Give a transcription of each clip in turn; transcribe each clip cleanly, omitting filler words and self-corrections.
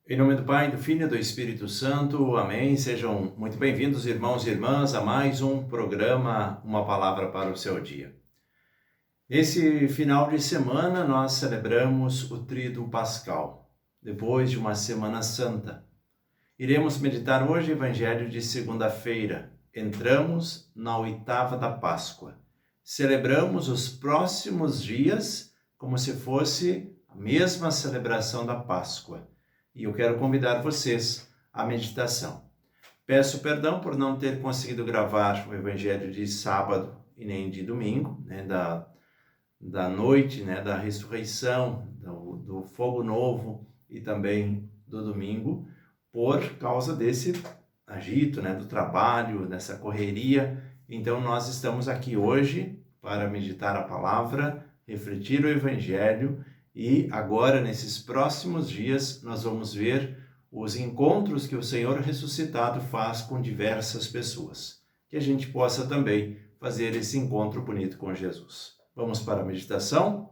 Em nome do Pai, do Filho e do Espírito Santo. Amém. Sejam muito bem-vindos, irmãos e irmãs, a mais um programa, Uma Palavra para o Seu Dia. Nesse final de semana, nós celebramos o Tríduo Pascal, depois de uma Semana Santa. Iremos meditar hoje o Evangelho de segunda-feira. Entramos na oitava da Páscoa. Celebramos os próximos dias como se fosse a mesma celebração da Páscoa. E eu quero convidar vocês à meditação. Peço perdão por não ter conseguido gravar o Evangelho de sábado e nem de domingo, da noite, da ressurreição, do fogo novo e também do domingo, por causa desse agito, do trabalho, dessa correria. Então nós estamos aqui hoje para meditar a palavra, refletir o Evangelho. E agora, nesses próximos dias, nós vamos ver os encontros que o Senhor ressuscitado faz com diversas pessoas. Que a gente possa também fazer esse encontro bonito com Jesus. Vamos para a meditação?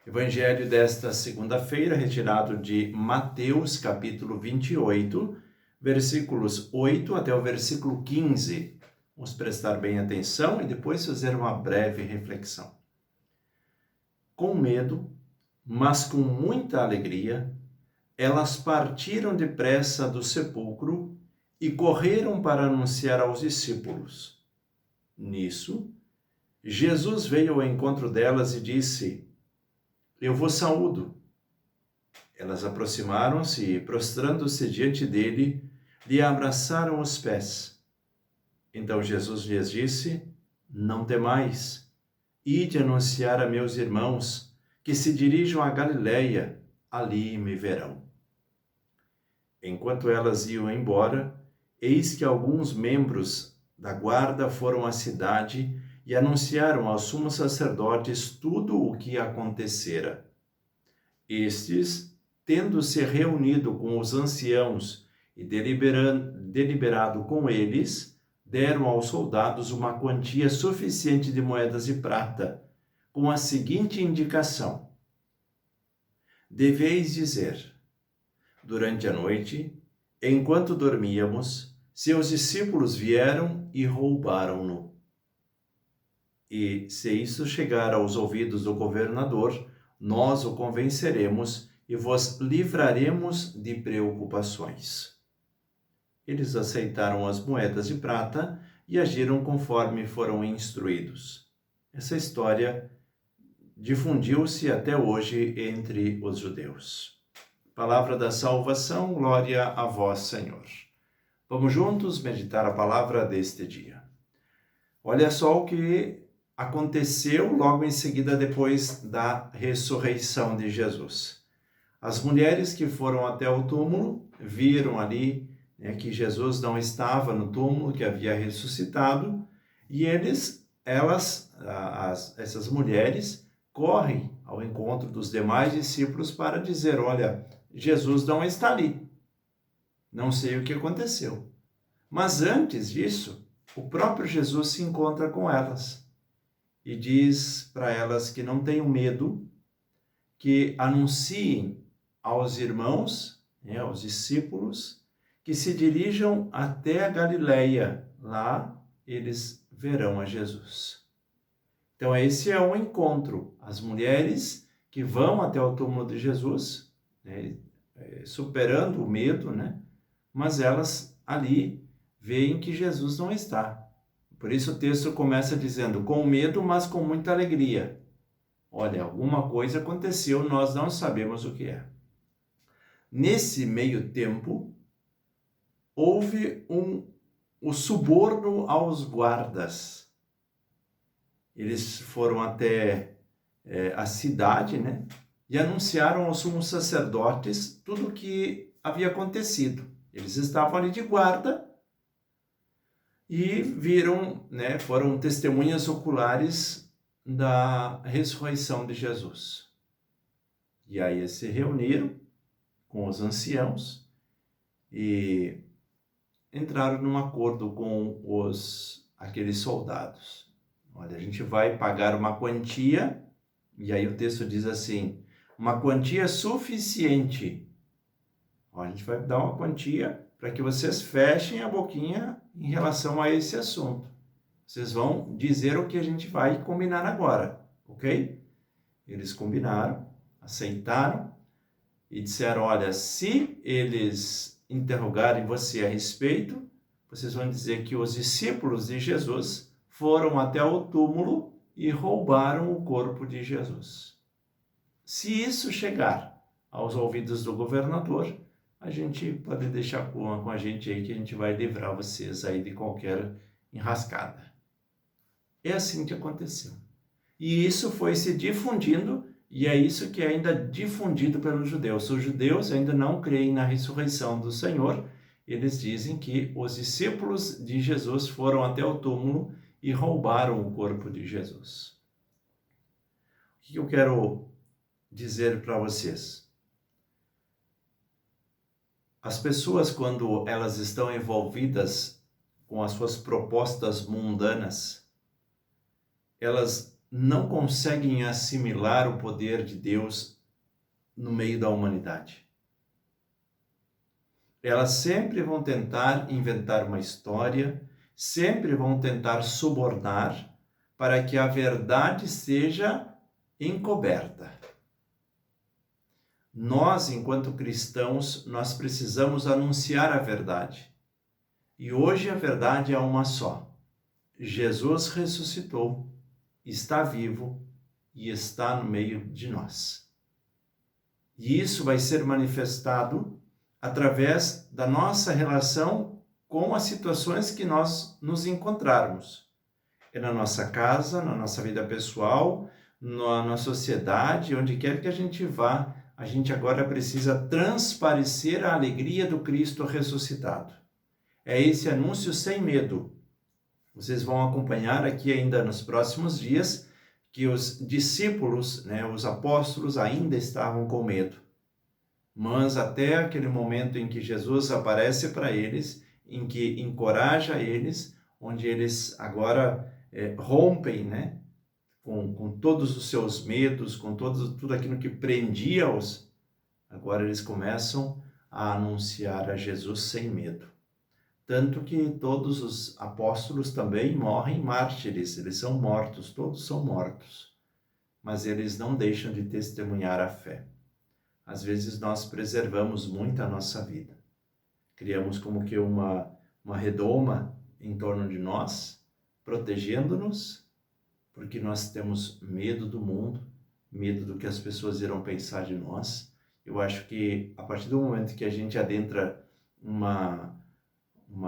Evangelho desta segunda-feira, retirado de Mateus, capítulo 28, versículos 8 até o versículo 15. Vamos prestar bem atenção e depois fazer uma breve reflexão. Com medo, mas com muita alegria, elas partiram depressa do sepulcro e correram para anunciar aos discípulos. Nisso, Jesus veio ao encontro delas e disse: Eu vos saúdo. Elas aproximaram-se e, prostrando-se diante dele, lhe abraçaram os pés. Então Jesus lhes disse: Não temais, ide anunciar a meus irmãos que se dirijam a Galileia, ali me verão. Enquanto elas iam embora, eis que alguns membros da guarda foram à cidade e anunciaram aos sumos sacerdotes tudo o que acontecera. Estes, tendo se reunido com os anciãos e deliberado com eles, deram aos soldados uma quantia suficiente de moedas de prata, com a seguinte indicação: deveis dizer, durante a noite, enquanto dormíamos, seus discípulos vieram e roubaram-no. E, se isso chegar aos ouvidos do governador, nós o convenceremos e vos livraremos de preocupações. Eles aceitaram as moedas de prata e agiram conforme foram instruídos. Essa história difundiu-se até hoje entre os judeus. Palavra da salvação, glória a vós, Senhor. Vamos juntos meditar a palavra deste dia. Olha só o que aconteceu logo em seguida depois da ressurreição de Jesus. As mulheres que foram até o túmulo viram ali que Jesus não estava no túmulo, que havia ressuscitado, e essas mulheres correm ao encontro dos demais discípulos para dizer: olha, Jesus não está ali. Não sei o que aconteceu. Mas antes disso, o próprio Jesus se encontra com elas e diz para elas que não tenham medo, que anunciem aos irmãos, aos discípulos, que se dirijam até a Galileia. Lá eles verão a Jesus. Então, esse é um encontro. As mulheres que vão até o túmulo de Jesus, superando o medo, mas elas ali veem que Jesus não está. Por isso o texto começa dizendo: com medo, mas com muita alegria. Olha, alguma coisa aconteceu, nós não sabemos o que é. Nesse meio tempo, houve o suborno aos guardas. Eles foram até a cidade, e anunciaram aos sumos sacerdotes tudo o que havia acontecido. Eles estavam ali de guarda e viram, foram testemunhas oculares da ressurreição de Jesus. E aí eles se reuniram com os anciãos e entraram num acordo com aqueles soldados. Olha, a gente vai pagar uma quantia, e aí o texto diz assim: uma quantia suficiente Ó, a gente vai dar uma quantia para que vocês fechem a boquinha em relação a esse assunto. Vocês vão dizer o que a gente vai combinar agora, ok? Eles combinaram, aceitaram e disseram, olha, se eles interrogarem você a respeito, vocês vão dizer que os discípulos de Jesus foram até o túmulo e roubaram o corpo de Jesus. Se isso chegar aos ouvidos do governador, a gente pode deixar com a gente aí que a gente vai livrar vocês aí de qualquer enrascada. É assim que aconteceu. E isso foi se difundindo, e é isso que é ainda difundido pelos judeus. Os judeus ainda não creem na ressurreição do Senhor. Eles dizem que os discípulos de Jesus foram até o túmulo e roubaram o corpo de Jesus. O que eu quero dizer para vocês? As pessoas, quando elas estão envolvidas com as suas propostas mundanas, elas não conseguem assimilar o poder de Deus no meio da humanidade. Elas sempre vão tentar inventar uma história, sempre vão tentar subornar para que a verdade seja encoberta. Nós, enquanto cristãos, nós precisamos anunciar a verdade. E hoje a verdade é uma só. Jesus ressuscitou, está vivo e está no meio de nós. E isso vai ser manifestado através da nossa relação com as situações que nós nos encontrarmos. É na nossa casa, na nossa vida pessoal, na sociedade, onde quer que a gente vá, a gente agora precisa transparecer a alegria do Cristo ressuscitado. É esse anúncio sem medo. Vocês vão acompanhar aqui ainda nos próximos dias que os discípulos, os apóstolos ainda estavam com medo. Mas até aquele momento em que Jesus aparece para eles, em que encoraja eles, onde eles agora rompem, com todos os seus medos, com tudo aquilo que prendia-os, agora eles começam a anunciar a Jesus sem medo. Tanto que todos os apóstolos também morrem mártires, eles são mortos, todos são mortos. Mas eles não deixam de testemunhar a fé. Às vezes nós preservamos muito a nossa vida. Criamos como que uma redoma em torno de nós, protegendo-nos, porque nós temos medo do mundo, medo do que as pessoas irão pensar de nós. Eu acho que a partir do momento que a gente adentra uma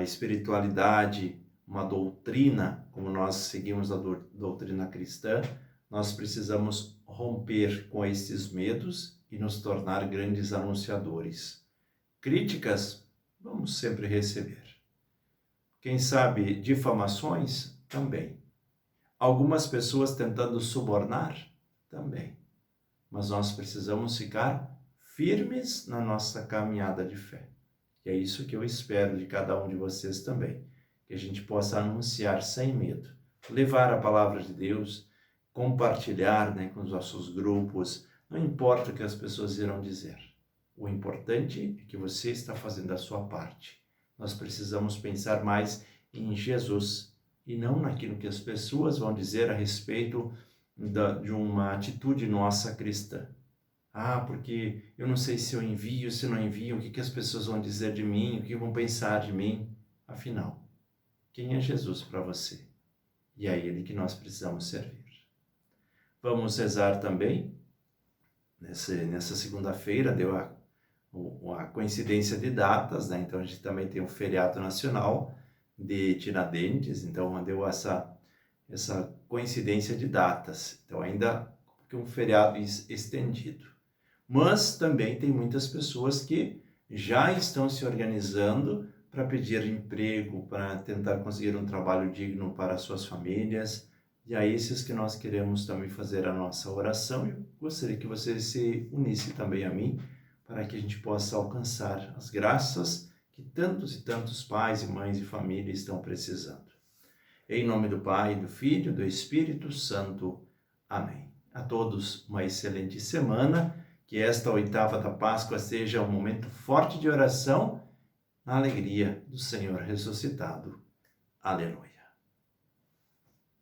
espiritualidade, uma doutrina, como nós seguimos a doutrina cristã, nós precisamos romper com esses medos e nos tornar grandes anunciadores. Críticas, vamos sempre receber. Quem sabe difamações? Também. Algumas pessoas tentando subornar? Também. Mas nós precisamos ficar firmes na nossa caminhada de fé. E é isso que eu espero de cada um de vocês também. Que a gente possa anunciar sem medo. Levar a palavra de Deus, compartilhar com os nossos grupos. Não importa o que as pessoas irão dizer. O importante é que você está fazendo a sua parte. Nós precisamos pensar mais em Jesus e não naquilo que as pessoas vão dizer a respeito de uma atitude nossa cristã. Porque eu não sei se eu envio, se não envio, o que as pessoas vão dizer de mim, o que vão pensar de mim. Afinal, quem é Jesus para você? E é Ele que nós precisamos servir. Vamos rezar também. Nessa segunda-feira deu a coincidência de datas, então a gente também tem um feriado nacional de Tiradentes, então deu essa coincidência de datas. Então ainda que um feriado estendido. Mas também tem muitas pessoas que já estão se organizando para pedir emprego, para tentar conseguir um trabalho digno para suas famílias. E a esses que nós queremos também fazer a nossa oração. Eu gostaria que você se unisse também a mim, para que a gente possa alcançar as graças que tantos e tantos pais e mães e famílias estão precisando. Em nome do Pai, do Filho e do Espírito Santo. Amém. A todos uma excelente semana. Que esta oitava da Páscoa seja um momento forte de oração na alegria do Senhor ressuscitado. Aleluia.